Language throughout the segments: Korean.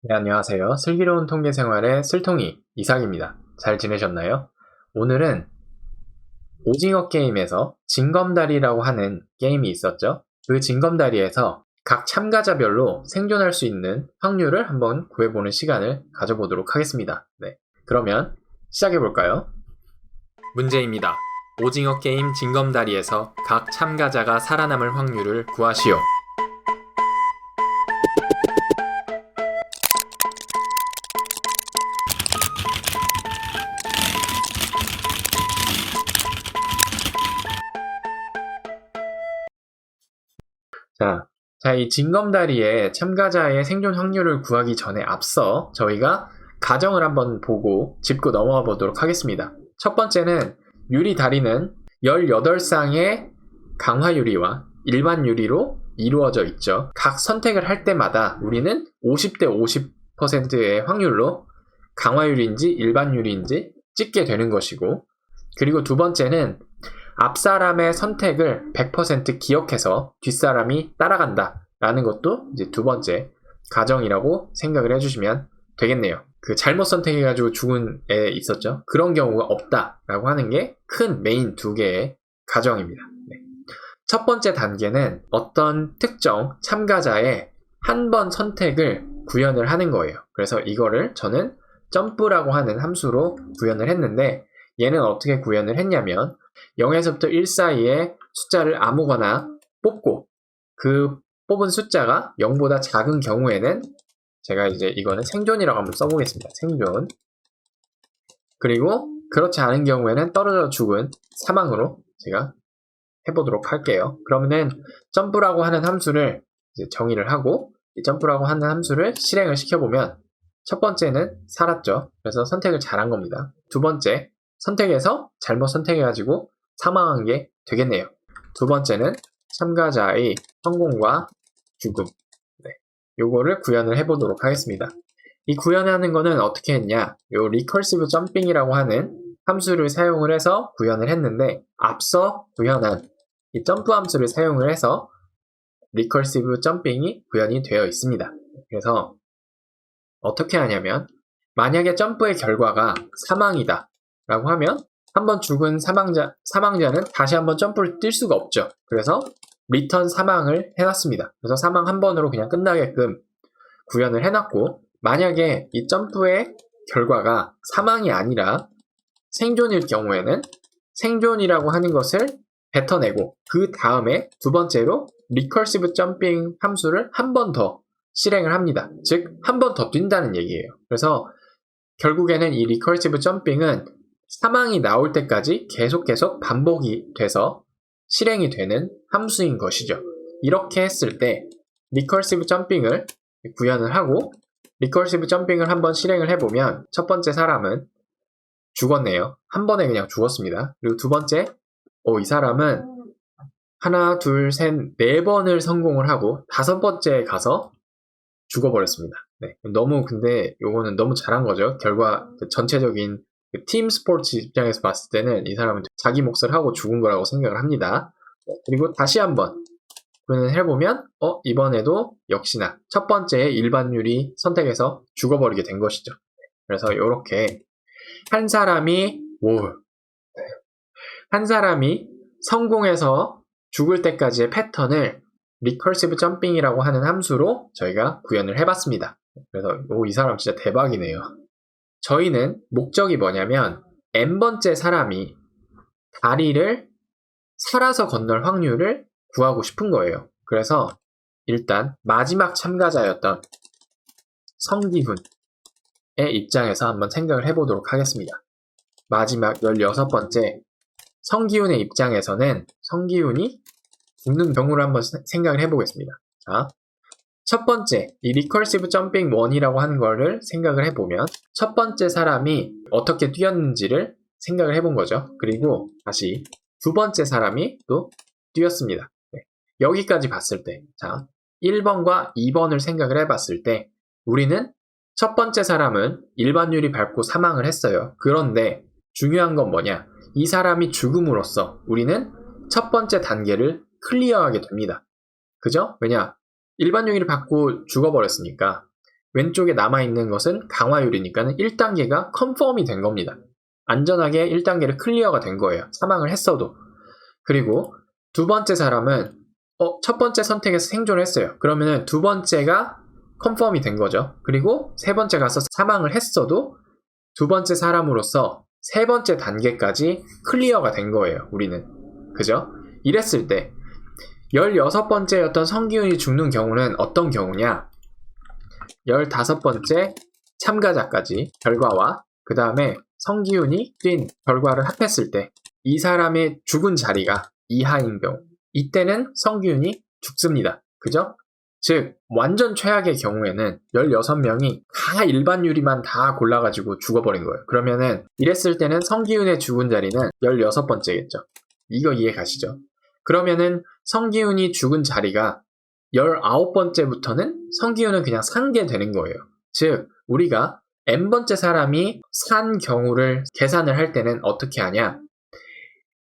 네, 안녕하세요. 슬기로운 통계 생활의 슬통이 이삭입니다. 잘 지내셨나요? 오늘은 오징어 게임에서 징검다리라고 하는 게임이 있었죠. 그 징검다리에서 각 참가자별로 생존할 수 있는 확률을 한번 구해보는 시간을 가져보도록 하겠습니다. 네, 그러면 시작해볼까요? 문제입니다. 오징어 게임 징검다리에서 각 참가자가 살아남을 확률을 구하시오. 이 징검다리의 참가자의 생존 확률을 구하기 전에 앞서 저희가 가정을 한번 보고 짚고 넘어가 보도록 하겠습니다. 첫 번째는 유리 다리는 18쌍의 강화 유리와 일반 유리로 이루어져 있죠. 각 선택을 할 때마다 우리는 50대 50%의 확률로 강화 유리인지 일반 유리인지 찍게 되는 것이고, 그리고 두 번째는 앞사람의 선택을 100% 기억해서 뒷사람이 따라간다 라는 것도 이제 두 번째 가정이라고 생각을 해주시면 되겠네요. 그 잘못 선택해가지고 죽은 애 있었죠. 그런 경우가 없다라고 하는 게 큰 메인 두 개의 가정입니다. 네. 첫 번째 단계는 어떤 특정 참가자의 한 번 선택을 구현을 하는 거예요. 그래서 이거를 저는 점프라고 하는 함수로 구현을 했는데, 얘는 어떻게 구현을 했냐면 0에서부터 1 사이에 숫자를 아무거나 뽑고 그 뽑은 숫자가 0보다 작은 경우에는 제가 이제 이거는 생존이라고 한번 써보겠습니다. 생존. 그리고 그렇지 않은 경우에는 떨어져 죽은 사망으로 제가 해보도록 할게요. 그러면은 점프라고 하는 함수를 이제 정의를 하고, 이 점프라고 하는 함수를 실행을 시켜보면 첫 번째는 살았죠. 그래서 선택을 잘한 겁니다. 두 번째, 선택해서 잘못 선택해가지고 사망한 게 되겠네요. 두 번째는 참가자의 성공과 죽음. 네, 요거를 구현을 해보도록 하겠습니다. 이 구현하는 거는 어떻게 했냐? 요 리커시브 점핑이라고 하는 함수를 사용을 해서 구현을 했는데, 앞서 구현한 이 점프 함수를 사용을 해서 리커시브 점핑이 구현이 되어 있습니다. 그래서 어떻게 하냐면, 만약에 점프의 결과가 사망이다 라고 하면 한번 죽은 사망자는 다시 한번 점프를 뛸 수가 없죠. 그래서 리턴 사망을 해놨습니다. 그래서 사망 한 번으로 그냥 끝나게끔 구현을 해놨고, 만약에 이 점프의 결과가 사망이 아니라 생존일 경우에는 생존이라고 하는 것을 뱉어내고, 그 다음에 두 번째로 리커시브 점핑 함수를 한 번 더 실행을 합니다. 즉, 한 번 더 뛴다는 얘기예요. 그래서 결국에는 이 리커시브 점핑은 사망이 나올 때까지 계속 반복이 돼서 실행이 되는 함수인 것이죠. 이렇게 했을 때 리커시브 점핑을 구현을 하고, 리커시브 점핑을 한번 실행을 해보면 첫 번째 사람은 죽었네요. 한 번에 그냥 죽었습니다. 그리고 두 번째, 이 사람은 하나, 둘, 셋, 네 번을 성공을 하고 다섯 번째에 가서 죽어버렸습니다. 네, 근데 요거는 너무 잘한 거죠. 결과 전체적인 팀 스포츠 입장에서 봤을 때는 이 사람은 자기 몫을 하고 죽은 거라고 생각을 합니다. 그리고 다시 한번 구현을 해보면 이번에도 역시나 첫 번째 일반율이 선택해서 죽어버리게 된 것이죠. 그래서 이렇게 한 사람이 성공해서 죽을 때까지의 패턴을 리커시브 점핑이라고 하는 함수로 저희가 구현을 해봤습니다. 그래서 이 사람 진짜 대박이네요. 저희는 목적이 뭐냐면 n번째 사람이 다리를 살아서 건널 확률을 구하고 싶은 거예요. 그래서 일단 마지막 참가자였던 성기훈의 입장에서 한번 생각을 해보도록 하겠습니다. 마지막 16번째 성기훈의 입장에서는 성기훈이 죽는 경우를 한번 생각을 해보겠습니다. 자, 첫 번째, 이 리커시브 점핑 1이라고 하는 거를 생각을 해보면 첫 번째 사람이 어떻게 뛰었는지를 생각을 해본 거죠. 그리고 다시 두 번째 사람이 또 뛰었습니다. 네. 여기까지 봤을 때, 자, 1번과 2번을 생각을 해봤을 때 우리는 첫 번째 사람은 일반유리 밟고 사망을 했어요. 그런데 중요한 건 뭐냐? 이 사람이 죽음으로써 우리는 첫 번째 단계를 클리어하게 됩니다. 그죠? 왜냐? 일반 유리를 받고 죽어버렸으니까 왼쪽에 남아있는 것은 강화율이니까 1단계가 컨펌이 된 겁니다. 안전하게 1단계를 클리어가 된 거예요. 사망을 했어도. 그리고 두 번째 사람은 첫 번째 선택에서 생존을 했어요. 그러면은 두 번째가 컨펌이 된 거죠. 그리고 세 번째 가서 사망을 했어도 두 번째 사람으로서 세 번째 단계까지 클리어가 된 거예요. 우리는. 그죠? 이랬을 때 16번째였던 성기훈이 죽는 경우는 어떤 경우냐? 15번째 참가자까지 결과와 그 다음에 성기훈이 뛴 결과를 합했을 때 이 사람의 죽은 자리가 이하인 경우, 이때는 성기훈이 죽습니다. 그죠? 즉 완전 최악의 경우에는 16명이 다 일반 유리만 다 골라가지고 죽어버린 거예요. 그러면은 이랬을 때는 성기훈의 죽은 자리는 16번째겠죠. 이거 이해 가시죠? 그러면은 성기훈이 죽은 자리가 19번째부터는 성기훈은 그냥 산 게 되는 거예요. 즉 우리가 n번째 사람이 산 경우를 계산을 할 때는 어떻게 하냐?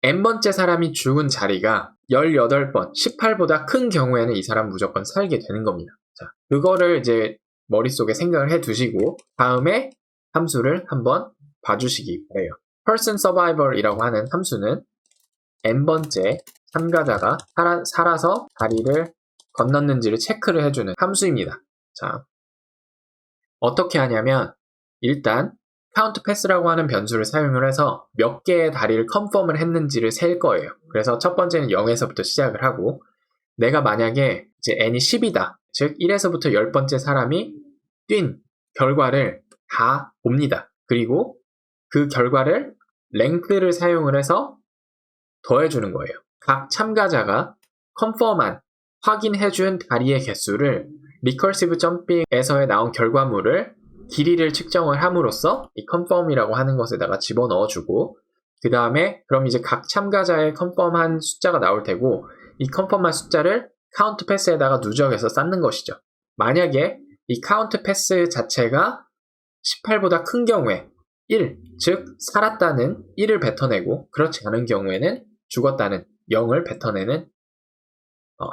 n번째 사람이 죽은 자리가 18번, 18보다 큰 경우에는 이 사람 무조건 살게 되는 겁니다. 자, 그거를 이제 머릿속에 생각을 해 두시고 다음에 함수를 한번 봐주시기 바래요. person survival이라고 하는 함수는 n번째 참가자가 살아서 다리를 건넜는지를 체크를 해주는 함수입니다. 자, 어떻게 하냐면 일단 count pass라고 하는 변수를 사용을 해서 몇 개의 다리를 컨펌을 했는지를 셀 거예요. 그래서 첫 번째는 0에서부터 시작을 하고 내가 만약에 이제 n이 10이다. 즉 1에서부터 10번째 사람이 뛴 결과를 다 봅니다. 그리고 그 결과를 length를 사용을 해서 더해주는 거예요. 각 참가자가 컨펌한 확인해준 다리의 개수를 리커시브 점핑에서 나온 결과물을 길이를 측정을 함으로써 이 컨펌이라고 하는 것에다가 집어넣어주고 그 다음에 그럼 이제 각 참가자의 컨펌한 숫자가 나올 테고 이 컨펌한 숫자를 카운트 패스에다가 누적해서 쌓는 것이죠. 만약에 이 카운트 패스 자체가 18보다 큰 경우에 1, 즉 살았다는 1을 뱉어내고 그렇지 않은 경우에는 죽었다는 0을 뱉어내는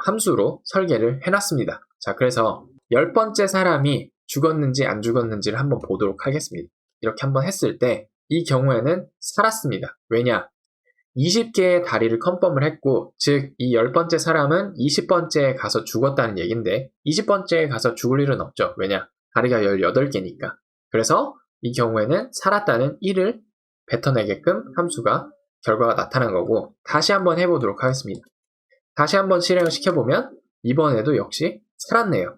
함수로 설계를 해놨습니다. 자, 그래서 10번째 사람이 죽었는지 안 죽었는지를 한번 보도록 하겠습니다. 이렇게 한번 했을 때 이 경우에는 살았습니다. 왜냐? 20개의 다리를 컨펌을 했고 즉 이 10번째 사람은 20번째에 가서 죽었다는 얘기인데 20번째에 가서 죽을 일은 없죠. 왜냐? 다리가 18개니까. 그래서 이 경우에는 살았다는 1을 뱉어내게끔 함수가 결과가 나타난 거고 다시 한번 해보도록 하겠습니다. 다시 한번 실행을 시켜보면 이번에도 역시 살았네요.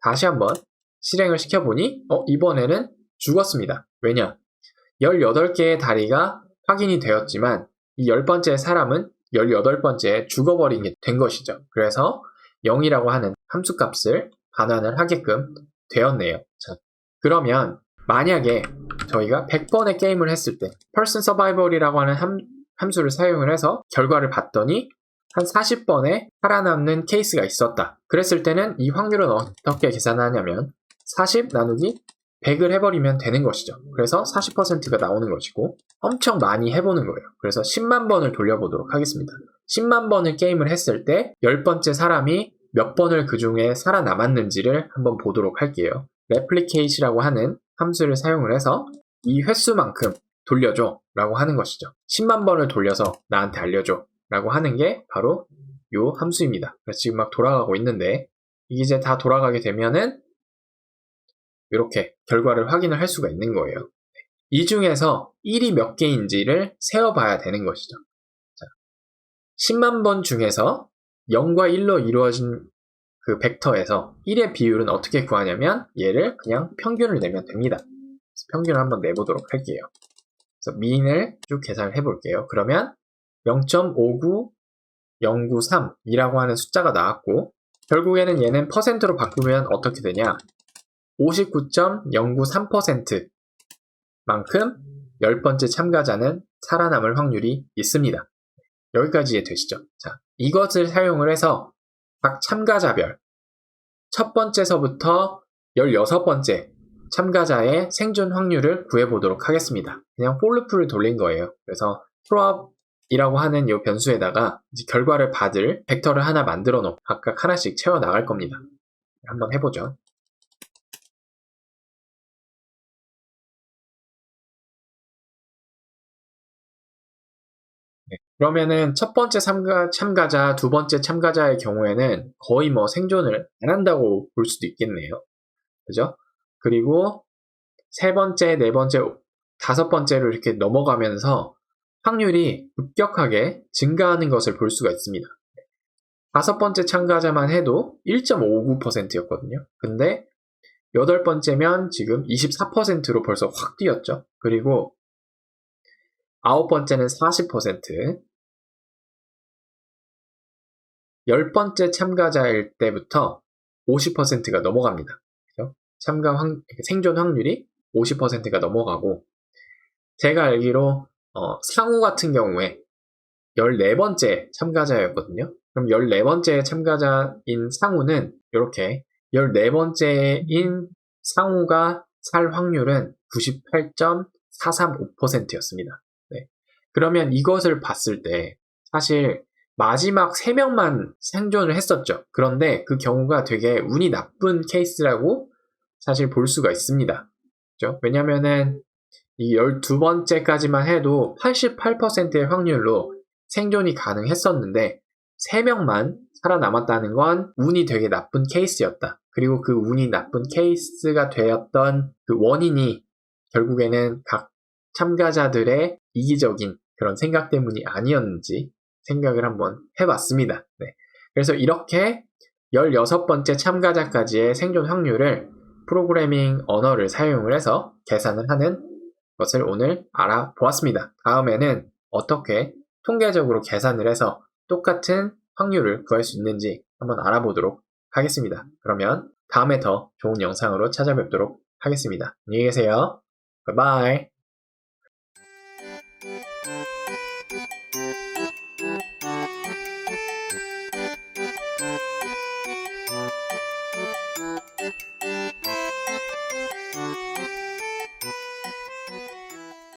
다시 한번 실행을 시켜보니 이번에는 죽었습니다. 왜냐? 18개의 다리가 확인이 되었지만 이 10번째 사람은 18번째에 죽어버린 게 된 것이죠. 그래서 0이라고 하는 함수값을 반환을 하게끔 되었네요. 자, 그러면 만약에 저희가 100번의 게임을 했을 때 person survival이라고 하는 함수를 사용을 해서 결과를 봤더니 한 40번에 살아남는 케이스가 있었다. 그랬을 때는 이 확률은 어떻게 계산하냐면 40 나누기 100을 해버리면 되는 것이죠. 그래서 40%가 나오는 것이고 엄청 많이 해보는 거예요. 그래서 10만 번을 돌려보도록 하겠습니다. 10만 번을 게임을 했을 때 10번째 사람이 몇 번을 그 중에 살아남았는지를 한번 보도록 할게요. replicate이라고 하는 함수를 사용을 해서 이 횟수만큼 돌려줘 라고 하는 것이죠. 10만 번을 돌려서 나한테 알려줘 라고 하는 게 바로 이 함수입니다. 그래서 지금 막 돌아가고 있는데 이게 이제 다 돌아가게 되면은 이렇게 결과를 확인을 할 수가 있는 거예요. 이 중에서 1이 몇 개인지를 세어봐야 되는 것이죠. 자, 10만 번 중에서 0과 1로 이루어진 그 벡터에서 1의 비율은 어떻게 구하냐면 얘를 그냥 평균을 내면 됩니다. 그래서 평균을 한번 내보도록 할게요. 그래서 민을 쭉 계산을 해볼게요. 그러면 0.59093이라고 하는 숫자가 나왔고 결국에는 얘는 퍼센트로 바꾸면 어떻게 되냐? 59.093% 만큼 10번째 참가자는 살아남을 확률이 있습니다. 여기까지 이해되시죠? 자, 이것을 사용을 해서 각 참가자별 첫 번째서부터 16번째 참가자의 생존 확률을 구해보도록 하겠습니다. 그냥 for loop를 돌린 거예요. 그래서 througup이라고 하는 이 변수에다가 이제 결과를 받을 벡터를 하나 만들어 놓고 각각 하나씩 채워 나갈 겁니다. 한번 해보죠. 그러면은 첫 번째 참가자, 두 번째 참가자의 경우에는 거의 뭐 생존을 안 한다고 볼 수도 있겠네요. 그죠? 그리고 세 번째, 네 번째, 다섯 번째로 이렇게 넘어가면서 확률이 급격하게 증가하는 것을 볼 수가 있습니다. 다섯 번째 참가자만 해도 1.59%였거든요. 근데 여덟 번째면 지금 24%로 벌써 확 뛰었죠. 그리고 아홉 번째는 40%, 열 번째 참가자일 때부터 50%가 넘어갑니다. 그죠? 생존 확률이 50%가 넘어가고, 제가 알기로 상우 같은 경우에 14번째 참가자였거든요. 그럼 14번째 참가자인 상우는 이렇게 14번째인 상우가 살 확률은 98.435%였습니다. 네. 그러면 이것을 봤을 때 사실 마지막 3명만 생존을 했었죠. 그런데 그 경우가 되게 운이 나쁜 케이스라고 사실 볼 수가 있습니다. 그렇죠? 왜냐면은 이 12번째까지만 해도 88%의 확률로 생존이 가능했었는데 3명만 살아남았다는 건 운이 되게 나쁜 케이스였다. 그리고 그 운이 나쁜 케이스가 되었던 그 원인이 결국에는 각 참가자들의 이기적인 그런 생각 때문이 아니었는지 생각을 한번 해봤습니다. 네. 그래서 이렇게 16번째 참가자까지의 생존 확률을 프로그래밍 언어를 사용을 해서 계산을 하는 것을 오늘 알아보았습니다. 다음에는 어떻게 통계적으로 계산을 해서 똑같은 확률을 구할 수 있는지 한번 알아보도록 하겠습니다. 그러면 다음에 더 좋은 영상으로 찾아뵙도록 하겠습니다. 안녕히 계세요. 바이바이.